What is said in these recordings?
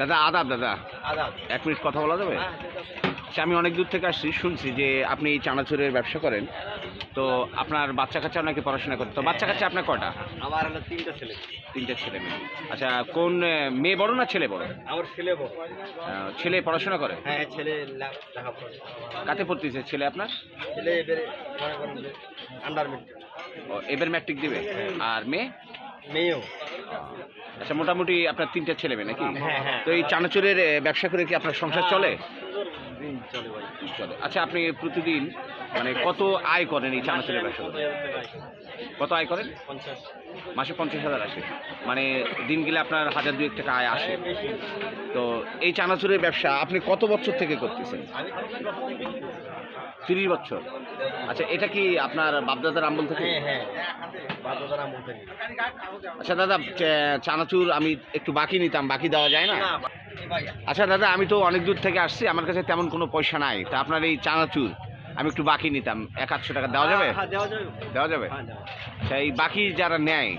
দাদা আদাব, দাদা আদাব। 1 মিনিট কথা বলা যাবে? আচ্ছা, আমি অনেক দূর থেকে আসছি, শুনছি যে আপনি এই চানাচুরের ব্যবসা করেন, তো আপনার বাচ্চা কাচ্চা নাকি পড়াশোনা করে, তো বাচ্চা কাচ্চা আপনার কয়টা? আমার হলো 3টা ছেলে। 3টে ছেলে মেয়ে। আচ্ছা, কোন মেয়ে বড় না ছেলে বড়? আমার ছেলে বড়। ছেলে পড়াশোনা করে? হ্যাঁ, ছেলে লেখাপড়া। কাতে পড়তেছে ছেলে আপনার? ছেলে এবারে মনে করেন যে আন্ডার মেট্রিক। ও, এবার ম্যাট্রিক দিবে। আর মেয়ে? মেয়েও। আচ্ছা, মোটামুটি আপনার 3টে ছেলে মেয়ে নাকি? হ্যাঁ, হ্যাঁ। তো এই চানাচুরের ব্যবসা করে কি আপনার সংসার চলে? চলে ভাই, চলে। আচ্ছা, আপনি প্রতিদিন মানে কত আয় করেন এই চানাচুরের ব্যবসা করে? কত আয় করেন? 50। মাসে 50,000 আসে, মানে দিন গেলে আপনার 1,000-2,000 টাকা আয় আসে। তো এই চানাচুরের ব্যবসা আপনি কত বছর থেকে করতেছেন? 30 বছর। আচ্ছা, এটা কি আপনার বাপদাদার আমল থেকে? হ্যাঁ, বাদদার আমল থেকে। আচ্ছা দাদা, চানাচুর আমি একটু বাকি নিতাম, বাকি দেওয়া যায় না? আচ্ছা দাদা, আমি তো অনেক দূর থেকে আসছি, আমার কাছে তেমন কোনো পয়সা নাই, তা আপনার এই চানাচুর আমি একটু বাকি নিতাম, 100-150 টাকা দেওয়া যাবে? হ্যাঁ, দেওয়া যাবে। দেওয়া যাবে? আচ্ছা, এই বাকি যারা নেয়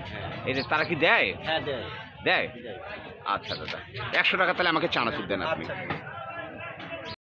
এটা তারা কি দেয়? হ্যাঁ, দেয়। দেয়? আচ্ছা দাদা, 100 টাকা তাহলে আমাকে চানাচুর দেন আপনি। আচ্ছা।